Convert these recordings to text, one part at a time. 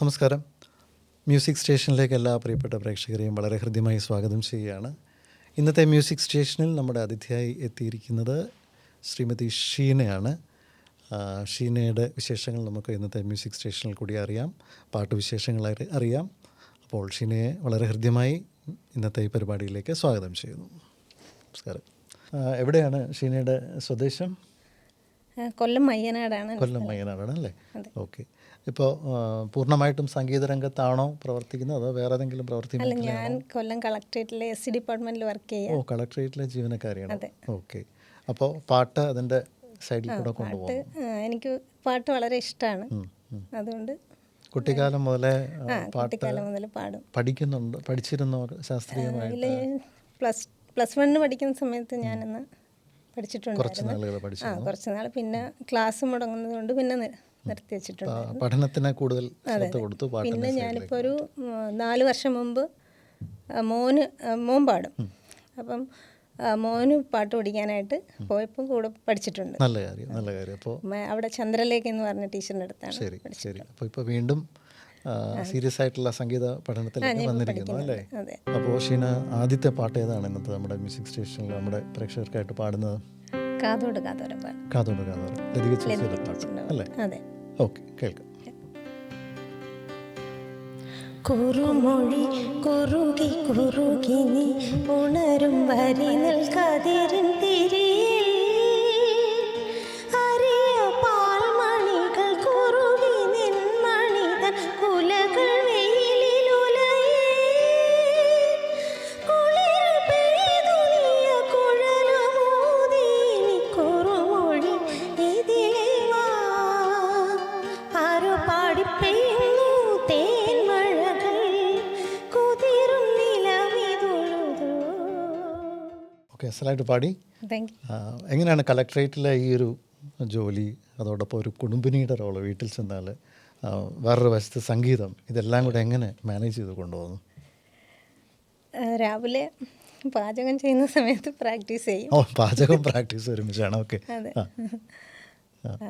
നമസ്കാരം. മ്യൂസിക് സ്റ്റേഷനിലേക്ക് എല്ലാ പ്രിയപ്പെട്ട പ്രേക്ഷകരെയും വളരെ ഹൃദ്യമായി സ്വാഗതം ചെയ്യുകയാണ്. ഇന്നത്തെ മ്യൂസിക് സ്റ്റേഷനിൽ നമ്മുടെ അതിഥിയായി എത്തിയിരിക്കുന്നത് ശ്രീമതി ഷീനയാണ്. ഷീനയുടെ വിശേഷങ്ങൾ നമുക്ക് ഇന്നത്തെ മ്യൂസിക് സ്റ്റേഷനിൽ കൂടി അറിയാം, പാട്ടുവിശേഷങ്ങളായിട്ട് അറിയാം. അപ്പോൾ ഷീനയെ വളരെ ഹൃദ്യമായി ഇന്നത്തെ ഈ പരിപാടിയിലേക്ക് സ്വാഗതം ചെയ്യുന്നു. നമസ്കാരം. എവിടെയാണ് ഷീനയുടെ സ്വദേശം? കൊല്ലം മയ്യനാടാണ്. കൊല്ലം മയ്യനാടാണ് അല്ലേ? ഓക്കെ. ഇപ്പോൾ പൂർണ്ണമായിട്ടും സംഗീത രംഗത്താണോ പ്രവർത്തിക്കുന്നത് അതോ വേറെ ഏതെങ്കിലും പ്രവർത്തി? അല്ല, ഞാൻ കൊല്ലം കളക്ട്രേറ്റിലെ SC ഡിപ്പാർട്ട്മെന്റിൽ വർക്ക് ചെയ്യാം. ഓ, കളക്ട്രേറ്റിലെ ജീവനക്കാരിയാണ്. ഓക്കെ. അപ്പോൾ പാട്ട് അതിൻ്റെ സൈഡിൽ കൂടെ കൊണ്ടുപോകും. എനിക്ക് പാട്ട് വളരെ ഇഷ്ടമാണ്. അതുകൊണ്ട് കുട്ടിക്കാലം മുതലേ കുട്ടിക്കാലം മുതൽ പാടും. പഠിച്ചിരുന്നോ ശാസ്ത്രീയമായിട്ട്? പ്ലസ് 1 പഠിക്കുന്ന സമയത്ത് ഞാനിന്ന് പഠിച്ചിട്ടുണ്ട്. കുറച്ച് നാൾ പിന്നെ ക്ലാസ് മുടങ്ങുന്നത് കൊണ്ട് പിന്നെ നിർത്തി വെച്ചിട്ടുണ്ട്. പഠനത്തിന് കൂടുതൽ ശ്രദ്ധ കൊടുത്തു. പിന്നെ ഞാനിപ്പോൾ ഒരു 4 വർഷം മുമ്പ് മോൻ പാടും. അപ്പം മോന് പാട്ട് പഠിക്കാനായിട്ട് പോയപ്പോൾ കൂടെ പഠിച്ചിട്ടുണ്ട്. നല്ല കാര്യം, നല്ല കാര്യം. അപ്പോൾ അവിടെ ചന്ദ്രലേഖ എന്ന് പറഞ്ഞ ടീച്ചറിൻ്റെ അടുത്താണ്. ശരി ശരി. അപ്പോൾ ഇപ്പോൾ വീണ്ടും സീരിയസ് ആയിട്ടുള്ള സംഗീത പഠനത്തിലേക്ക് വന്നിരിക്കുന്നു അല്ലേ? അപ്പോൾ ഷീന, ആദ്യത്തെ പാട്ട് ഏതാണ് ഇന്നത്തെ നമ്മുടെ മ്യൂസിക് സ്റ്റേഷനിൽ നമ്മുടെ പ്രേക്ഷകർക്കായിട്ട് പാടുന്നത്? കാതോട് കാതോര പാട്ട്. കാതോട് കാതോര ലതിക ചേച്ചിയുടെ പാട്ട് അല്ലേ? അതെ. ഓക്കെ, കേൾക്കാം. കുറുമൊഴി കുറുകി കുറുകി നീ ഉണരും വരി നൽകതിരിൻ തിരിയിൽ അരിയ പാൽമണികൾ കുറുകി നിൻ മണിതൻ കുലകൾ വെയിലിൽ ഉലയേ കുളിർ പെയ്തു നീയ കുഴലുമൂതി നീ കുറുമൊഴി ഇതിലേ വാ ആരോ പാടിപ്പെയ്യുന്നു തേൻമഴകൾ കുതിരും നിലവിതുഴുതു. ഓക്കെ, അസലായിട്ട് പാടി. എങ്ങനെയാണ് കളക്ട്രേറ്റിലെ ഈ ഒരു ജോലി, അതോടൊപ്പം ഒരു കുടുംബിനിയുടെ റോള്, വീട്ടിൽ ചെന്നാൽ വേറൊരു വശത്ത് സംഗീതം, ഇതെല്ലാം കൂടെ എങ്ങനെ മാനേജ് ചെയ്ത് കൊണ്ടുപോകുന്നു? രാവിലെ പാചകം ചെയ്യുന്ന സമയത്ത് പ്രാക്ടീസ് ചെയ്യും. ഓ, പാചകം പ്രാക്ടീസ് ഒരുമിച്ചാണ്. ഓക്കെ.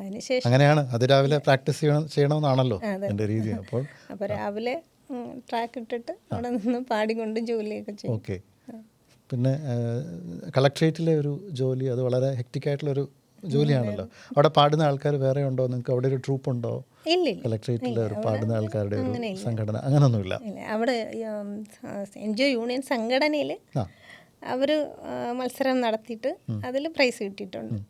അതിനുശേഷം അങ്ങനെയാണ്, അത് രാവിലെ പ്രാക്ടീസ് ചെയ്യണമെന്നാണല്ലോ എൻ്റെ രീതി. അപ്പോൾ രാവിലെ ട്രാക്ക് ഇട്ടിട്ട് അവിടെ നിന്ന് പാടിക്കൊണ്ട് ജോലിയൊക്കെ ചെയ്യും. ഓക്കെ. പിന്നെ കളക്ട്രേറ്റിലെ ഒരു ജോലി അത് വളരെ ഹെക്റ്റിക്കായിട്ടുള്ളൊരു ജോലിയാണല്ലോ. അവിടെ പാടുന്ന ആൾക്കാർ വേറെ ഉണ്ടോ? നിങ്ങൾക്ക് അവിടെ ഒരു ട്രൂപ്പ് ഉണ്ടോ? കളക്ട്രേറ്റിലെ ഒരു പാടുന്ന ആൾക്കാരുടെ ഒരു സംഘടന അങ്ങനൊന്നുമില്ല? അവിടെ NGO യൂണിയൻ സംഘടനയിൽ അവർ മത്സരം നടത്തിയിട്ട് അതിൽ പ്രൈസ് കിട്ടിയിട്ടുണ്ട്.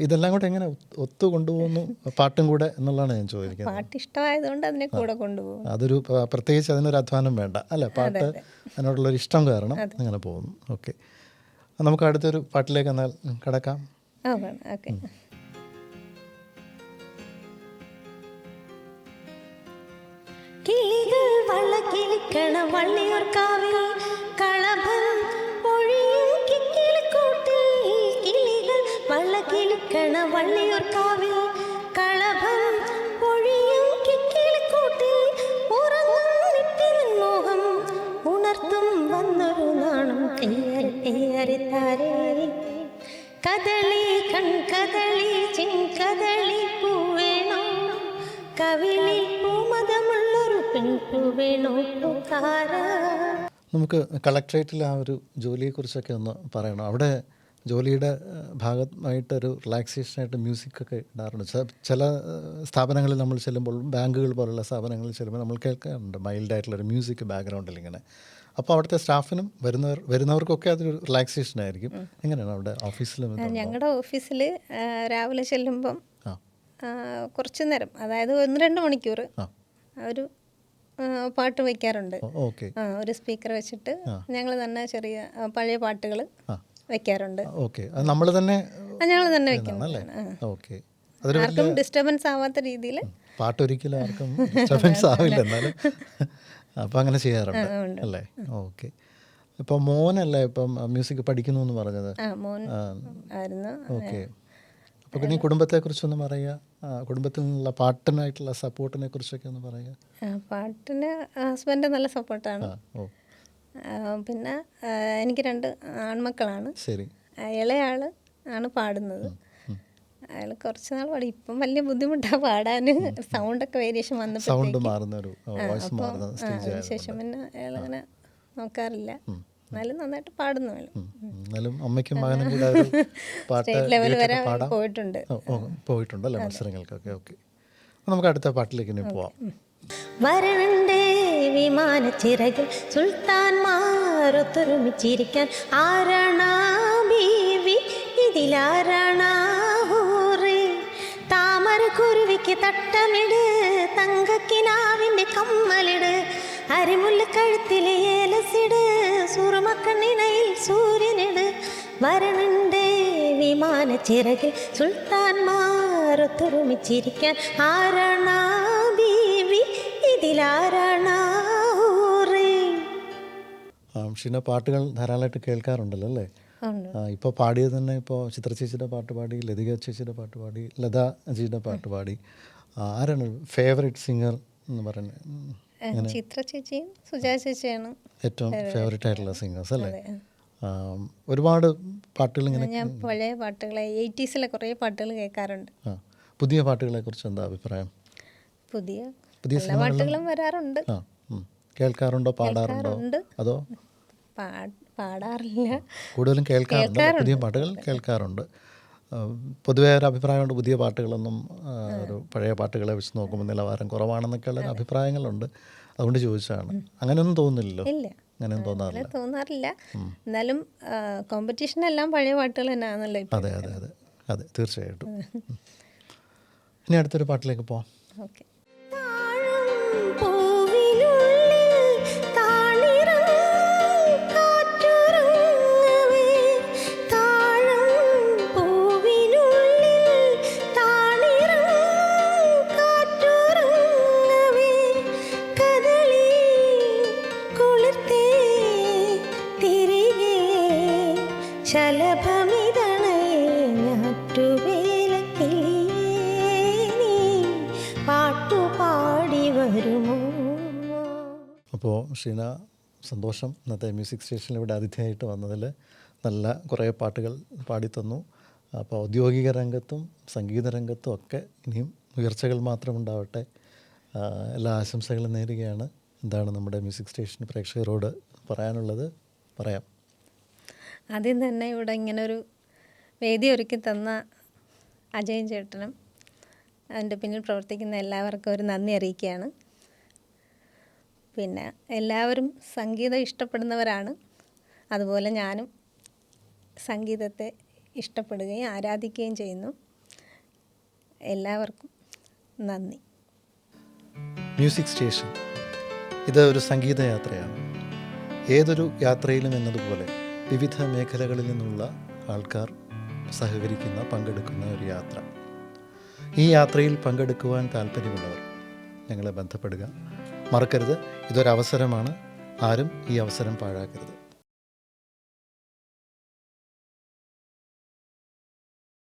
ഇതെല്ലാം കൂടെ എങ്ങനെ ഒത്തു കൊണ്ടുപോകുന്നു, പാട്ടും കൂടെ എന്നുള്ളതാണ് ഞാൻ ചോദിക്കുന്നത്. പാട്ട് ഇഷ്ടമായതുകൊണ്ട് അതിനെ കൂടെ കൊണ്ടുപോകും. അതൊരു പ്രത്യേകിച്ച് അതിനൊരു അധ്വാനം വേണ്ട അല്ലേ? പാട്ട് അതിനോടുള്ളൊരു ഇഷ്ടം കാരണം അങ്ങനെ പോകുന്നു. ഓക്കെ, നമുക്ക് അടുത്തൊരു പാട്ടിലേക്ക് എന്നാൽ കിടക്കാം. ഓക്കെ. കിളികൾ വള്ളക്കിളിക്കണ വള്ളിയൂർക്കാവിൽ കളഭം ഒഴിയും കിക്കിളിക്കൂട്ടിൽ കിളികൾ വള്ളക്കിളിക്കണ വള്ളിയൂർക്കാവിൽ കളഭം ഒഴിയും കിക്കിളിക്കൂട്ടിൽ ഉറങ്ങും നിത്യൻ മോഹം ഉണർത്തും വന്നൊരു നാണം കയ്യറിത്താരേ കദളി കൺകദളി ചിങ്കദളി പൂവേണോ കവിളിൽ പൂമതമുള്ളൊരു പെൺപൂവേണോ പൂക്കാര. നമുക്ക് കളക്ട്രേറ്റിലെ ആ ഒരു ജോലിയെക്കുറിച്ചൊക്കെ ഒന്ന് പറയണം. അവിടെ ജോലിയുടെ ഭാഗമായിട്ടൊരു റിലാക്സേഷനായിട്ട് മ്യൂസിക്കൊക്കെ ഇടാറുണ്ട്. ചില സ്ഥാപനങ്ങളിൽ നമ്മൾ ചെല്ലുമ്പോൾ, ബാങ്കുകൾ പോലുള്ള സ്ഥാപനങ്ങളിൽ ചെല്ലുമ്പോൾ നമ്മൾ കേൾക്കാറുണ്ട് മൈൽഡായിട്ടുള്ളൊരു മ്യൂസിക് ബാക്ക്ഗ്രൗണ്ടിൽ ഇങ്ങനെ. അപ്പോൾ അവിടുത്തെ സ്റ്റാഫിനും വരുന്നവർക്കൊക്കെ അതൊരു റിലാക്സേഷൻ ആയിരിക്കും. എങ്ങനെയാണ് അവിടെ ഓഫീസിൽ? ഞങ്ങളുടെ ഓഫീസിൽ രാവിലെ ചെല്ലുമ്പം കുറച്ച് നേരം, അതായത് 1-2 മണിക്കൂർ ഒരു പാട്ട് വയ്ക്കാറുണ്ട്. ഒരു സ്പീക്കർ വെച്ചിട്ട് ഞങ്ങൾ തന്നെ ചെറിയ പഴയ പാട്ടുകൾ വെക്കാറുണ്ട്. നമ്മൾ തന്നെ ആർക്കും ഡിസ്റ്റർബൻസ് ആവാത്ത രീതിയിൽ. പാട്ടൊരിക്കലും ആർക്കും ഡിസ്റ്റർബൻസ് ആവില്ല, എന്നാലും അപ്പം അങ്ങനെ ചെയ്യാറുണ്ട് അല്ലേ? ഓക്കെ. ഇപ്പം മോനല്ലേ ഇപ്പം മ്യൂസിക് പഠിക്കുന്നു എന്ന് പറഞ്ഞത്? ഓക്കെ. അപ്പോൾ പിന്നെ കുടുംബത്തെക്കുറിച്ചൊന്ന് പറയുക, കുടുംബത്തിൽ നിന്നുള്ള പാട്ടിനായിട്ടുള്ള സപ്പോർട്ടിനെ കുറിച്ചൊക്കെ ഒന്ന് പറയുക. പാട്ടിന് ഹസ്ബൻഡ് നല്ല സപ്പോർട്ടാണ്. പിന്നെ എനിക്ക് 2 ആൺമക്കളാണ്. ശരി. ഇളയാൾ ആണ് പാടുന്നത്. അയാൾ കുറച്ച് നാൾ പാടി. ഇപ്പം വലിയ ബുദ്ധിമുട്ടാണ് പാടാൻ, സൗണ്ടൊക്കെ വേരിയേഷൻ സൗണ്ട് വന്നപ്പോഴത്തേക്ക്. മാറുന്ന ഒരു വോയിസ് അപ്പോൾ മാറുന്ന സ്റ്റേജ് അതിനുശേഷം പിന്നെ അയാളങ്ങനെ നോക്കാറില്ല. എന്നാലും നന്നായിട്ട് പാടുന്നു അയാൾ. എന്നാലും അമ്മയ്ക്കും മകനും കൂടെ ഒരു പാട്ട് സ്റ്റേറ്റ് ലെവൽ വീട്ടിൽ വരെ പാടാം. പോയിട്ടുണ്ട്. പോയിട്ടുണ്ടല്ലേ മത്സരങ്ങൾക്കൊക്കെ? ഓക്കെ, അപ്പോൾ നമുക്ക് അടുത്ത പാട്ടിലേക്ക് ഇനി പോവാം. വരണണ്ടേ വിമാനച്ചിറകിൽ സുൽത്താൻമാരൊത്തൊരുമിച്ചിരിക്കാൻ. ആരാണാ ബീവി ഇതിലാരാണാ ഹൂറി? താമര കുരുവിക്ക് തട്ടമിട്, തങ്കക്കിനാവിൻ്റെ കമ്മലിട്, അരിമുല്ല കഴുത്തിലെ ഏലസിട്, സുറുമക്കണ്ണിണയിൽ സൂര്യനിട്. വരണണ്ടേ വിമാനച്ചിറകിൽ സുൽത്താൻമാരൊത്തൊരുമിച്ചിരിക്കാൻ. ആരാണാ ബീവി ഇതിലാരാണാ ഹൂറി? ഷീന പാട്ടുകൾ ധാരാളമായിട്ട് കേൾക്കാറുണ്ടല്ലോ അല്ലേ? ഉണ്ട്. ഇപ്പോൾ പാടിയത് തന്നെ, ഇപ്പോൾ ചിത്ര ചേച്ചിയുടെ പാട്ട് പാടി, ലതിക ചേച്ചിയുടെ പാട്ട് പാടി, ലതാ ജിയുടെ പാട്ട് പാടി. ആരാണ് ഫേവറേറ്റ് സിംഗർ എന്ന് പറയുന്നത്? ചിത്ര ചേച്ചിയും സുജാ ചേച്ചിയാണ് ഏറ്റവും ഫേവറേറ്റ് ആയിട്ടുള്ള സിംഗേഴ്സ് അല്ലേ? ഒരുപാട് പാട്ടുകൾ ഇങ്ങനെ. ഞാൻ പഴയ പാട്ടുകളെ 80s കുറേ പാട്ടുകൾ കേൾക്കാറുണ്ട്. പുതിയ പാട്ടുകളെ കുറിച്ച് എന്താ അഭിപ്രായം? പുതിയ പുതിയ എല്ലാ പാട്ടുകളും വരാറുണ്ട്. കേൾക്കാറുണ്ടോ, പാടാറുണ്ടോ? അതോ പാടാറില്ല, കൂടുതലും കേൾക്കാറുണ്ട്? പുതിയ പാട്ടുകൾ കേൾക്കാറുണ്ട്. പൊതുവേ ഒരു അഭിപ്രായമുണ്ട്, പുതിയ പാട്ടുകളൊന്നും ഒരു പഴയ പാട്ടുകളെ വെച്ച് നോക്കുമ്പോൾ നിലവാരം കുറവാണെന്നൊക്കെയുള്ള അഭിപ്രായങ്ങളുണ്ട്. അതുകൊണ്ട് ചോദിച്ചതാണ്. അങ്ങനെയൊന്നും തോന്നുന്നില്ലല്ലോ? ഇല്ല, അങ്ങനെയൊന്നും തോന്നാറില്ല. തോന്നാറില്ല. എന്നാലും കോമ്പറ്റീഷൻ എല്ലാം പഴയ പാട്ടുകൾ തന്നെയാണല്ലോ ഇപ്പം. അതെ അതെ അതെ അതെ, തീർച്ചയായിട്ടും. ഇനി അടുത്തൊരു പാട്ടിലേക്ക് പോവാം. ഓക്കെ. അപ്പോൾ ഷീന, സന്തോഷം ഇന്നത്തെ മ്യൂസിക് സ്റ്റേഷനിൽ ഇവിടെ അതിഥിയായിട്ട് വന്നതിൽ. നല്ല കുറേ പാട്ടുകൾ പാടിത്തന്നു. അപ്പോൾ ഔദ്യോഗിക രംഗത്തും സംഗീത രംഗത്തും ഒക്കെ ഇനിയും ഉയർച്ചകൾ മാത്രമുണ്ടാവട്ടെ. എല്ലാ ആശംസകളും നേരുകയാണ്. എന്താണ് നമ്മുടെ മ്യൂസിക് സ്റ്റേഷൻ പ്രേക്ഷകരോട് പറയാനുള്ളത്? പറയാം. ആദ്യം തന്നെ ഇവിടെ ഇങ്ങനൊരു വേദി ഒരുക്കി തന്ന അജയൻ ചേട്ടനും അതിൻ്റെ പിന്നിൽ പ്രവർത്തിക്കുന്ന എല്ലാവർക്കും ഒരു നന്ദി അറിയിക്കുകയാണ്. പിന്നെ എല്ലാവരും സംഗീതം ഇഷ്ടപ്പെടുന്നവരാണ്. അതുപോലെ ഞാനും സംഗീതത്തെ ഇഷ്ടപ്പെടുകയും ആരാധിക്കുകയും ചെയ്യുന്നു. എല്ലാവർക്കും നന്ദി. മ്യൂസിക് സ്റ്റേഷൻ ഇത് ഒരു സംഗീതയാത്രയാണ്. ഏതൊരു യാത്രയിലും എന്നതുപോലെ വിവിധ മേഖലകളിൽ നിന്നുള്ള ആൾക്കാർ സഹകരിക്കുന്ന, പങ്കെടുക്കുന്ന ഒരു യാത്ര. ഈ യാത്രയിൽ പങ്കെടുക്കുവാൻ താല്പര്യമുള്ളവർ ഞങ്ങളെ ബന്ധപ്പെടുക. മറക്കരുത്, ഇതൊരവസരമാണ്. ആരും ഈ അവസരം പാഴാക്കരുത്.